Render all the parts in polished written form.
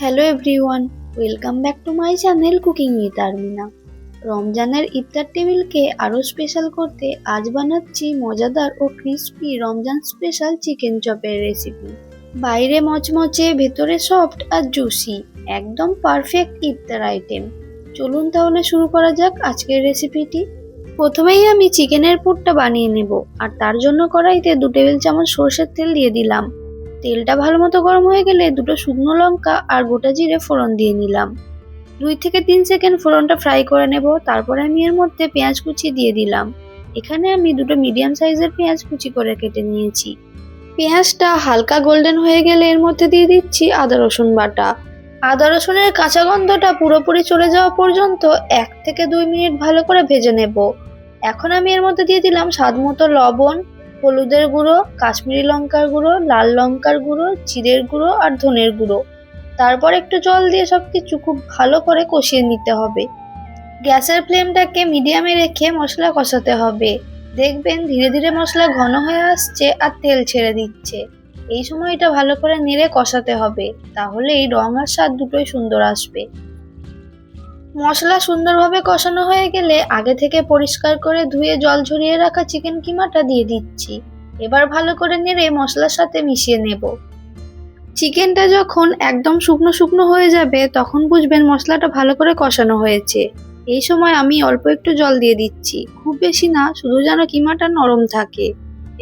Hello everyone, welcome back to my channel cooking with Armina. রমজানের ইফতার টেবিলকে আরও স্পেশাল করতে আজ বানাচ্ছি মজাদার ও ক্রিস্পি রমজান স্পেশাল চিকেন চপের রেসিপি। বাইরে মচমচে, ভেতরে সফট আর জুসি, একদম পারফেক্ট ইফতার আইটেম। চলুন তাহলে শুরু করা যাক আজকের রেসিপিটি। প্রথমেই আমি চিকেনের পুরটা বানিয়ে নেব, আর তার জন্য কড়াইতে 2 টেবিল চামচ সরষের তেল দিয়ে দিলাম। তেলটা ভালো মতো গরম হয়ে গেলে দুটো শুকনো লঙ্কা আর গোটা জিরে ফোড়ন দিয়ে নিলাম। 2 থেকে 3 সেকেন্ড ফোড়নটা ফ্রাই করে নেব। তারপরে আমি এর মধ্যে পেঁয়াজ কুচি দিয়ে দিলাম। এখানে আমি দুটো মিডিয়াম সাইজের পেঁয়াজ কুচি করে কেটে নিয়েছি। পেঁয়াজটা হালকা গোল্ডেন হয়ে গেলে এর মধ্যে দিয়ে দিচ্ছি আদা রসুন বাটা। আদা রসুনের কাঁচা গন্ধটা পুরোপুরি চলে যাওয়া পর্যন্ত 1 থেকে 2 মিনিট ভালো করে ভেজে নেব। এখন আমি এর মধ্যে দিয়ে দিলাম স্বাদ মতো লবণ, হলুদের গুঁড়ো, কাশ্মীরি লঙ্কার গুঁড়ো, লাল লঙ্কার গুঁড়ো, জিরের গুঁড়ো আর ধনের গুঁড়ো। তারপর একটু জল দিয়ে সবকিছু খুব ভালো করে কষিয়ে নিতে হবে। গ্যাসের ফ্লেমটাকে মিডিয়ামে রেখে মশলা কষাতে হবে। দেখবেন ধীরে ধীরে মশলা ঘন হয়ে আসছে আর তেল ছেড়ে দিচ্ছে। এই সময় এটা ভালো করে নেড়ে কষাতে হবে, তাহলেই রং আর স্বাদ দুটোই সুন্দর আসবে। মশলা সুন্দরভাবে কষানো হয়ে গেলে আগে থেকে পরিষ্কার করে ধুয়ে জল ঝরিয়ে রাখা চিকেন কিমাটা দিয়ে দিচ্ছি। এবার ভালো করে নেড়ে মশলার সাথে মিশিয়ে নেব। চিকেনটা যখন একদম শুকনো শুকনো হয়ে যাবে তখন বুঝবেন মশলাটা ভালো করে কষানো হয়েছে। এই সময় আমি অল্প একটু জল দিয়ে দিচ্ছি, খুব বেশি না, শুধু যেন কিমাটা নরম থাকে।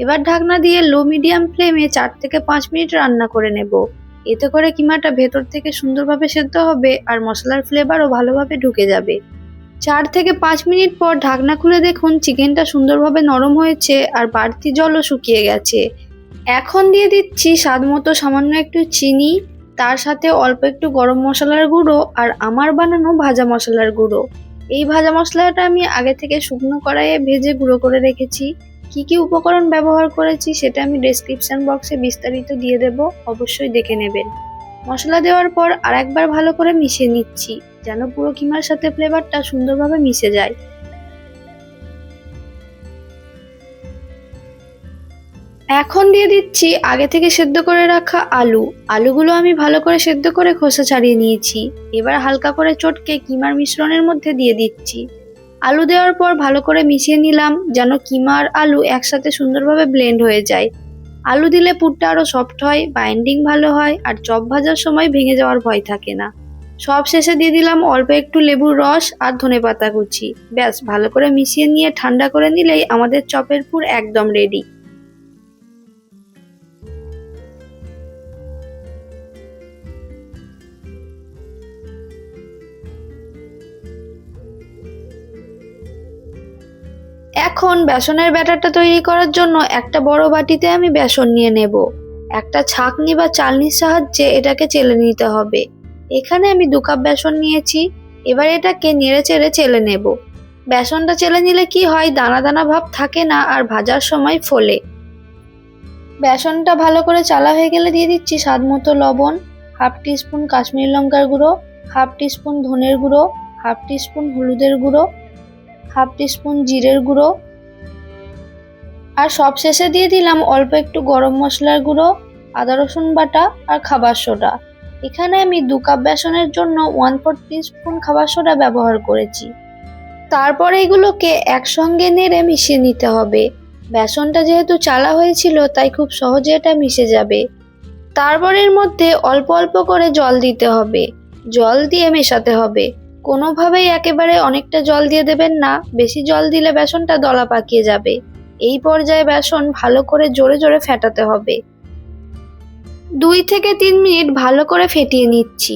এবার ঢাকনা দিয়ে লো মিডিয়াম ফ্লেমে 4 থেকে 5 মিনিট রান্না করে নেব। এতে করে কিমাটা ভেতর থেকে সুন্দরভাবে সেদ্ধ হবে আর মশলার ফ্লেভারও ভালোভাবে ঢুকে যাবে। 4 থেকে 5 মিনিট পর ঢাকনা খুলে দেখুন চিকেনটা সুন্দরভাবে নরম হয়েছে আর বাড়তি জলও শুকিয়ে গেছে। এখন দিয়ে দিচ্ছি স্বাদ মতো সামান্য একটু চিনি, তার সাথে অল্প একটু গরম মশলার গুঁড়ো আর আমার বানানো ভাজা মশলার গুঁড়ো। এই ভাজা মশলাটা আমি আগে থেকে শুকনো কড়াইয়ে ভেজে গুঁড়ো করে রেখেছি। কি কি উপকরণ ব্যবহার করেছি সেটা আমি ডেসক্রিপশন বক্সে বিস্তারিত দিয়ে দেব, অবশ্যই দেখে নেবেন। মশলা দেওয়ার পর আরেকবার ভালো করে মিশিয়ে নিচ্ছি, যেন পুরো কিমার সাথে ফ্লেভারটা সুন্দরভাবে মিশে যায়। এখন দিয়ে দিচ্ছি আগে থেকে সেদ্ধ করে রাখা আলুগুলো আমি ভালো করে সেদ্ধ করে খোসা ছাড়িয়ে নিয়েছি। এবার হালকা করে চটকে কিমার মিশ্রণের মধ্যে দিয়ে দিচ্ছি। আলু দেওয়ার পর ভালো করে মিশিয়ে নিলাম, যেন কিমা আর আলু একসাথে সুন্দরভাবে ব্লেন্ড হয়ে যায়। আলু দিলে পুরটা আরো সফট হয়, বাইন্ডিং ভালো হয় আর চপ ভাজার সময় ভেঙে যাওয়ার ভয় থাকে না। সব শেষে দিয়ে দিলাম অল্প একটু লেবুর রস আর ধনেপাতা কুচি। ব্যাস, ভালো করে মিশিয়ে নিয়ে ঠান্ডা করে নিলেই আমাদের চপের পুর একদম রেডি। এখন বেসনের ব্যাটারটা তৈরি করার জন্য একটা বড় বাটিতে আমি বেসন নিয়ে নেব। একটা ছাঁকনি বা চালনির সাহায্যে এটাকে চেলে নিতে হবে। এখানে আমি 2 কাপ বেসন নিয়েছি। এবার এটাকে নেড়ে চেড়ে চেলে নেব। বেসনটা চেলে নিলে কি হয়, দানা দানা ভাব থাকে না আর ভাজার সময় ফোলে। বেসনটা ভালো করে চালা হয়ে গেলে দিয়ে দিচ্ছি স্বাদ মতো লবণ, হাফ টিস্পুন কাশ্মীরি লঙ্কার গুঁড়ো, হাফ টিস্পুন ধনের গুঁড়ো, হাফ টিস্পুন হলুদের গুঁড়ো, হাফ টিস্পুন জিরের গুঁড়ো আর সবশেষে দিয়ে দিলাম অল্প একটু গরম মশলার গুঁড়ো, আদা রসুন বাটা আর খাবার সোডা। এখানে আমি 2 কাপ বেসনের জন্য 1/4 টিস্পুন খাবার সোডা ব্যবহার করেছি। তারপর এগুলোকে একসঙ্গে নেড়ে মিশিয়ে নিতে হবে। বেসনটা যেহেতু চালা হয়েছিল তাই খুব সহজে এটা মিশে যাবে। তারপর এর মধ্যে অল্প অল্প করে জল দিতে হবে। জল দিয়ে মেশাতে হবে। কোনোভাবেই একেবারে অনেকটা জল দিয়ে দেবেন না, বেশি জল দিলে বেসনটা দলা পাকিয়ে যাবে। এই পর্যায়ে বেসন ভালো করে জোরে জোরে ফেটাতে হবে। 2 থেকে 3 মিনিট ভালো করে ফেটিয়ে নিচ্ছি।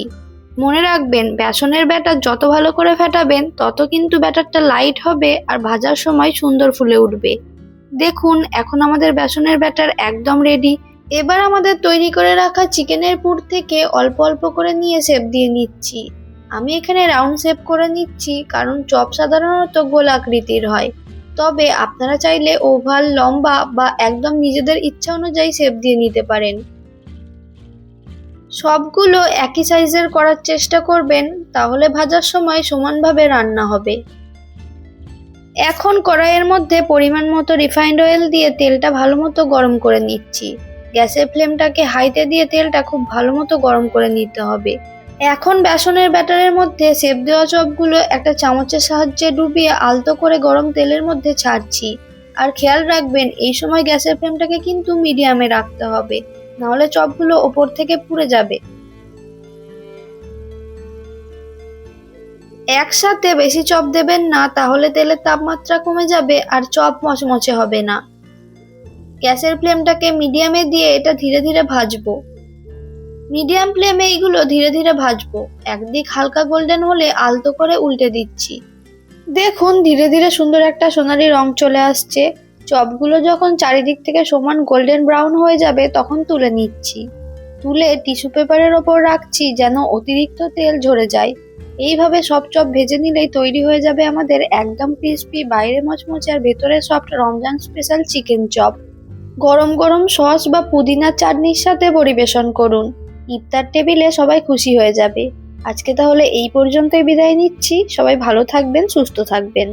মনে রাখবেন, বেসনের ব্যাটার যত ভালো করে ফেটাবেন তত কিন্তু ব্যাটারটা লাইট হবে আর ভাজার সময় সুন্দর ফুলে উঠবে। দেখুন, এখন আমাদের বেসনের ব্যাটার একদম রেডি। এবার আমাদের তৈরি করে রাখা চিকেনের পুর থেকে অল্প অল্প করে নিয়ে শেপ দিয়ে নিচ্ছি। আমি এখানে রাউন্ড শেপ করে নিচ্ছি, কারণ চপ সাধারণত গোল আকৃতির হয়। তবে আপনারা চাইলে ওভাল, লম্বা বা একদম নিজেদের ইচ্ছা অনুযায়ী শেপ দিয়ে নিতে পারেন। সবগুলো একই সাইজের করার চেষ্টা করবেন, তাহলে ভাজার সময় সমানভাবে রান্না হবে। এখন কড়াইয়ের মধ্যে পরিমাণ মতো রিফাইন্ড অয়েল দিয়ে তেলটা ভালো মতো গরম করে নিচ্ছি। গ্যাসের ফ্লেমটাকে হাইতে দিয়ে তেলটা খুব ভালো মতো গরম করে নিতে হবে। এখন বেসনের ব্যাটারের মধ্যে সেপ দেওয়া চপগুলো একটা চামচের সাহায্যে ডুবিয়ে আলতো করে গরম তেলের মধ্যে ছাড়ছি। আর খেয়াল রাখবেন এই সময় গ্যাসের ফ্লেমটাকে কিন্তু মিডিয়ামে রাখতে হবে, নাহলে চপগুলো ওপর থেকে পুড়ে যাবে। একসাথে বেশি চপ দেবেন না, তাহলে তেলের তাপমাত্রা কমে যাবে আর চপ মচমচে হবে না। গ্যাসের ফ্লেমটাকে মিডিয়ামে দিয়ে এটা ধীরে ধীরে ভাজবো। মিডিয়াম ফ্লেমে এগুলো ধীরে ধীরে ভাজবো। একদিক হালকা গোল্ডেন হলে আলতো করে উল্টে দিচ্ছি। দেখুন ধীরে ধীরে সুন্দর একটা সোনালী রং চলে আসছে। চপগুলো যখন চারিদিক থেকে সমান গোল্ডেন ব্রাউন হয়ে যাবে তখন তুলে নিচ্ছি। তুলে টিস্যু পেপারের ওপর রাখছি যেন অতিরিক্ত তেল ঝরে যায়। এইভাবে সব চপ ভেজে নিলেই তৈরি হয়ে যাবে আমাদের একদম ক্রিস্পি, বাইরে মচমচে আর ভেতরে soft Ramzan special chicken chop. গরম গরম সস বা পুদিনার চাটনির সাথে পরিবেশন করুন। ইফতার টেবিলে সবাই খুশি হয়ে যাবে। আজকে তাহলে এই পর্যন্তই বিদায় নিচ্ছি। সবাই ভালো থাকবেন, সুস্থ থাকবেন।